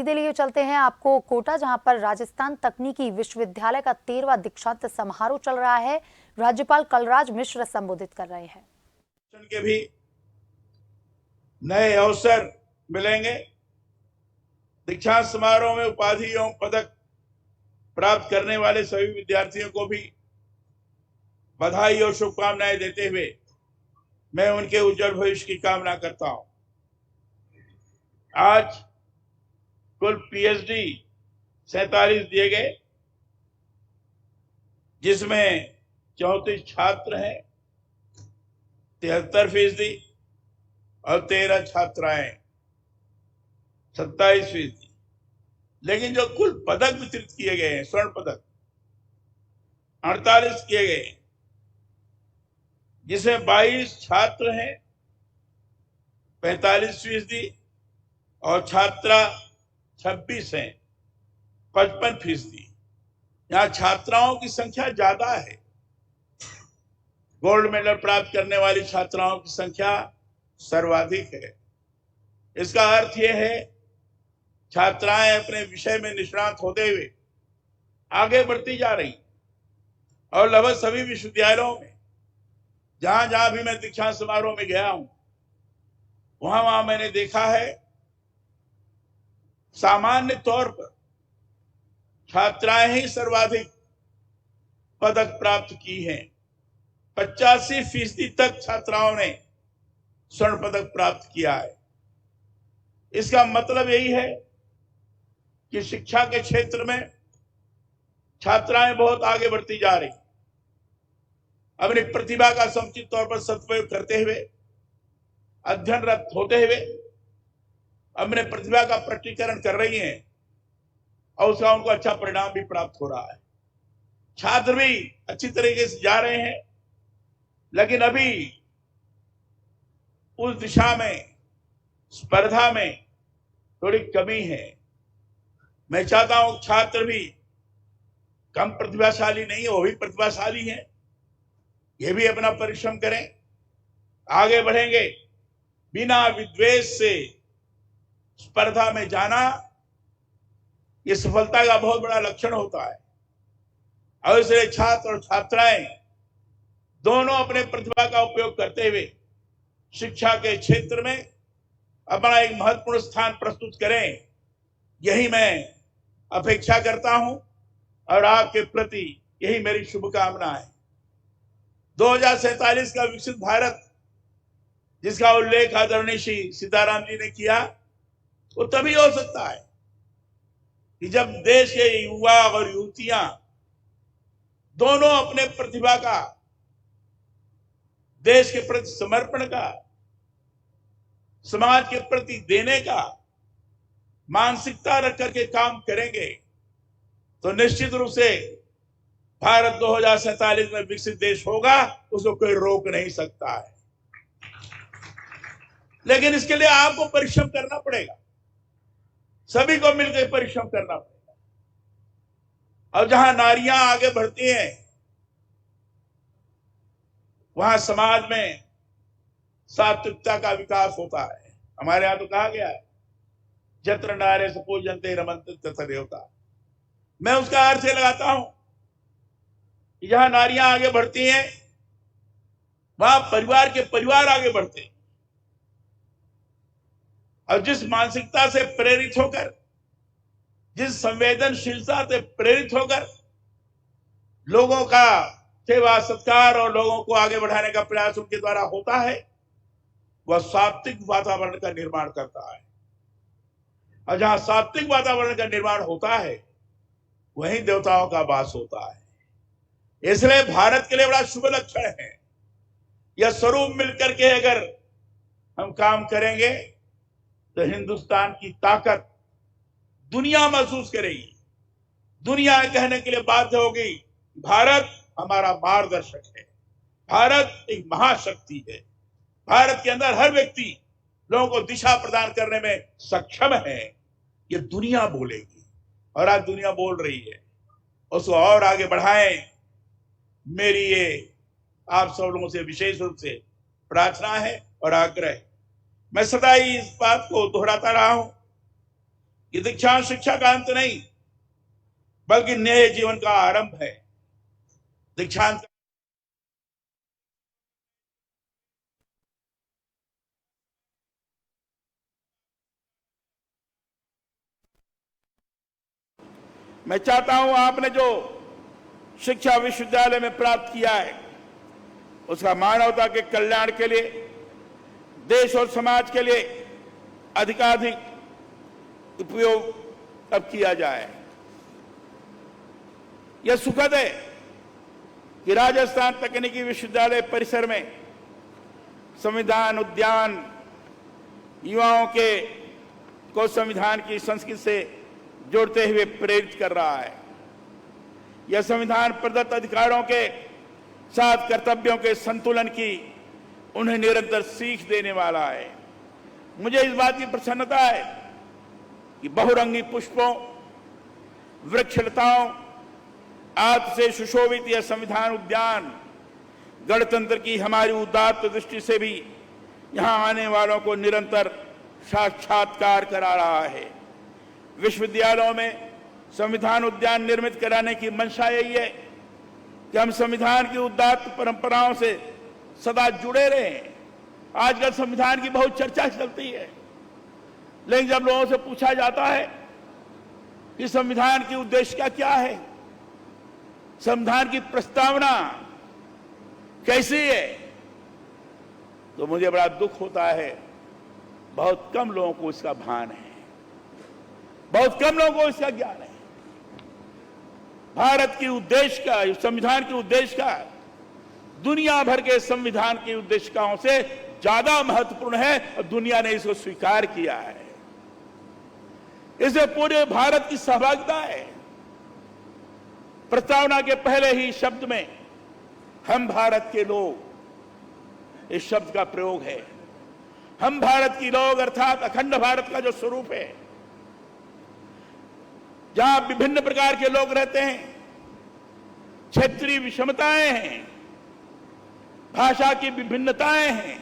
सीधे लिए चलते हैं आपको कोटा, जहां पर राजस्थान तकनीकी विश्वविद्यालय का 13वां दीक्षांत समारोह चल रहा है। राज्यपाल कलराज मिश्र संबोधित कर रहे हैं। के भी नए अवसर मिलेंगे। दीक्षांत समारोह में उपाधि एवं पदक प्राप्त करने वाले सभी विद्यार्थियों को भी बधाई और शुभकामनाएं देते हुए मैं उनके उज्जवल भविष्य की कामना करता हूं। आज कुल पीएचडी 47 दिए गए, जिसमें 34 छात्र हैं, 73% और 13 छात्राएं 27%। लेकिन जो कुल पदक वितरित किए गए हैं, स्वर्ण पदक 48 किए गए, जिसमें 22 छात्र हैं 45% और छात्रा 26 हैं 55%। यहाँ छात्राओं की संख्या ज्यादा है। गोल्ड मेडल प्राप्त करने वाली छात्राओं की संख्या सर्वाधिक है। इसका अर्थ यह है छात्राएं अपने विषय में निष्णात होते हुए आगे बढ़ती जा रही और लगभग सभी विश्वविद्यालयों में जहां जहां भी मैं दीक्षांत समारोह में गया हूं, वहां मैंने देखा है सामान्य तौर पर छात्राएं ही सर्वाधिक पदक प्राप्त की हैं। 85% तक छात्राओं ने स्वर्ण पदक प्राप्त किया है। इसका मतलब यही है कि शिक्षा के क्षेत्र में छात्राएं बहुत आगे बढ़ती जा रही, अपनी प्रतिभा का समुचित तौर पर सदुपयोग करते हुए, अध्ययनरत होते हुए अपने प्रतिभा का प्रकटीकरण कर रही हैं और उसका उनको अच्छा परिणाम भी प्राप्त हो रहा है। छात्र भी अच्छी तरीके से जा रहे हैं, लेकिन अभी उस दिशा में स्पर्धा में थोड़ी कमी है। मैं चाहता हूं छात्र भी कम प्रतिभाशाली नहीं है, वो भी प्रतिभाशाली हैं। ये भी अपना परिश्रम करें, आगे बढ़ेंगे। बिना विद्वेष से स्पर्धा में जाना ये सफलता का बहुत बड़ा लक्षण होता है। और इसलिए छात्र और छात्राएं दोनों अपने प्रतिभा का उपयोग करते हुए शिक्षा के क्षेत्र में अपना एक महत्वपूर्ण स्थान प्रस्तुत करें, यही मैं अपेक्षा करता हूं और आपके प्रति यही मेरी शुभकामना है। 2047 का विकसित भारत, जिसका उल्लेख आदरणीय श्री सीताराम जी ने किया, वो तभी हो सकता है कि जब देश के युवा और युवतियां दोनों अपने प्रतिभा का, देश के प्रति समर्पण का, समाज के प्रति देने का मानसिकता रख करके काम करेंगे, तो निश्चित रूप से भारत 2047 में विकसित देश होगा। उसको कोई रोक नहीं सकता है। लेकिन इसके लिए आपको परिश्रम करना पड़ेगा, सभी को मिलकर परिश्रम करना पड़ेगा। और जहां नारियां आगे बढ़ती हैं, वहां समाज में सात्विकता का विकास होता है। हमारे यहां तो कहा गया है, जत्र नारे से पूजन्ते रमन्ते तत्र देवता। मैं उसका अर्थ ये लगाता हूं कि जहां नारियां आगे बढ़ती हैं, वहां परिवार के परिवार आगे बढ़ते हैं। और जिस मानसिकता से प्रेरित होकर, जिस संवेदनशीलता से प्रेरित होकर लोगों का सेवा सत्कार और लोगों को आगे बढ़ाने का प्रयास उनके द्वारा होता है, वह सात्विक वातावरण का निर्माण करता है। और जहां सात्विक वातावरण का निर्माण होता है, वहीं देवताओं का वास होता है। इसलिए भारत के लिए बड़ा शुभ लक्षण है। यह स्वरूप मिलकर के अगर हम काम करेंगे तो हिंदुस्तान की ताकत दुनिया महसूस करेगी। दुनिया कहने के लिए बाध्य होगी, भारत हमारा मार्गदर्शक है, भारत एक महाशक्ति है। भारत के अंदर हर व्यक्ति लोगों को दिशा प्रदान करने में सक्षम है। ये दुनिया बोलेगी और आज दुनिया बोल रही है, उसको और आगे बढ़ाएं। मेरी ये आप सब लोगों से विशेष रूप से प्रार्थना है और आग्रह है। मैं सदा ही इस बात को दोहराता रहा हूं ये दीक्षांत शिक्षा का अंत नहीं, बल्कि नए जीवन का आरंभ है। दीक्षांत मैं चाहता हूं आपने जो शिक्षा विश्वविद्यालय में प्राप्त किया है उसका मानवता के कल्याण के लिए, देश और समाज के लिए अधिकाधिक उपयोग अब किया जाए। यह सुखद है कि राजस्थान तकनीकी विश्वविद्यालय परिसर में संविधान उद्यान युवाओं को संविधान की संस्कृति से जोड़ते हुए प्रेरित कर रहा है। यह संविधान प्रदत्त अधिकारों के साथ कर्तव्यों के संतुलन की उन्हें निरंतर सीख देने वाला है। मुझे इस बात की प्रसन्नता है कि बहुरंगी पुष्पों, वृक्षलताओं आदि से सुशोभित यह संविधान उद्यान गणतंत्र की हमारी उदात्त दृष्टि से भी यहां आने वालों को निरंतर साक्षात्कार करा रहा है। विश्वविद्यालयों में संविधान उद्यान निर्मित कराने की मंशा यही है कि हम संविधान की उदात्त परंपराओं से सदा जुड़े रहें। आजकल संविधान की बहुत चर्चा चलती है, लेकिन जब लोगों से पूछा जाता है कि संविधान की उद्देश्य क्या है, संविधान की प्रस्तावना कैसी है, तो मुझे बड़ा दुख होता है। बहुत कम लोगों को इसका भान है, बहुत कम लोगों को इसका ज्ञान है। भारत की उद्देश्य का, संविधान के उद्देश्य का दुनिया भर के संविधान की उद्देशिकाओं से ज्यादा महत्वपूर्ण है और दुनिया ने इसको स्वीकार किया है। इससे पूरे भारत की सहभागिता है। प्रस्तावना के पहले ही शब्द में हम भारत के लोग इस शब्द का प्रयोग है। हम भारत की लोग अर्थात अखंड भारत का जो स्वरूप है, जहां विभिन्न प्रकार के लोग रहते हैं, क्षेत्रीय विषमताएं हैं, भाषा की विभिन्नताएं हैं,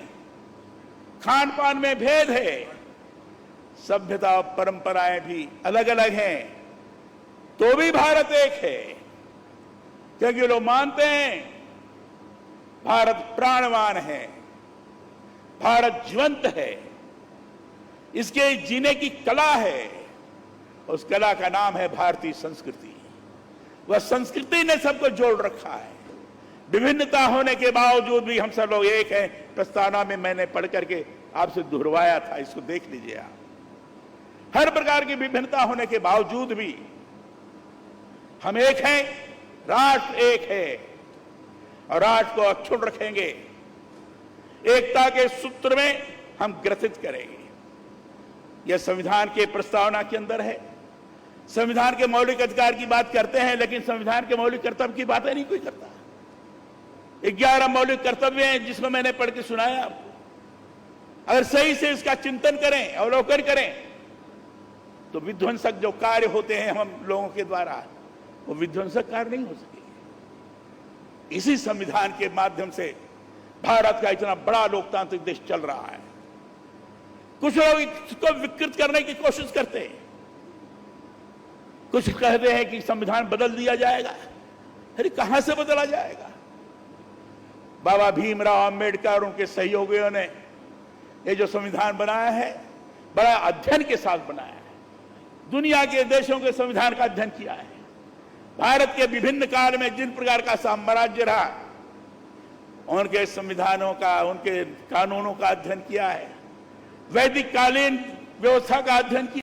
खान पान में भेद है, सभ्यता और परंपराएं भी अलग अलग हैं, तो भी भारत एक है। क्योंकि लोग मानते हैं भारत प्राणवान है, भारत जीवंत है, इसके जीने की कला है। उस कला का नाम है भारतीय संस्कृति। वह संस्कृति ने सबको जोड़ रखा है। विभिन्नता होने के बावजूद भी हम सब लोग एक हैं। प्रस्तावना में मैंने पढ़ करके आपसे दोहराया था, इसको देख लीजिए आप। हर प्रकार की विभिन्नता होने के बावजूद भी हम एक हैं, राष्ट्र एक है और राष्ट्र को अक्षुण्ण रखेंगे। एकता के सूत्र में हम ग्रथित करेंगे। यह संविधान के प्रस्तावना के अंदर है। संविधान के मौलिक अधिकार की बात करते हैं, लेकिन संविधान के मौलिक कर्तव्य की बातें नहीं कोई करता। 11 मौलिक कर्तव्य हैं जिसको मैंने पढ़ के सुनाया आपको। अगर सही से इसका चिंतन करें, अवलोकन करें, तो विध्वंसक जो कार्य होते हैं हम लोगों के द्वारा, वो विध्वंसक कार्य नहीं हो सके। इसी संविधान के माध्यम से भारत का इतना बड़ा लोकतांत्रिक देश चल रहा है। कुछ लोग इसको विकृत करने की कोशिश करते हैं। कुछ कहते हैं कि संविधान बदल दिया जाएगा। अरे कहां से बदला जाएगा? बाबा भीमराव अंबेडकर, उनके सहयोगियों ने ये जो संविधान बनाया है, बड़ा अध्ययन के साथ बनाया है। दुनिया के देशों के संविधान का अध्ययन किया है। भारत के विभिन्न काल में जिन प्रकार का साम्राज्य रहा, उनके संविधानों का, उनके कानूनों का अध्ययन किया है। वैदिक कालीन व्यवस्था का अध्ययन किया।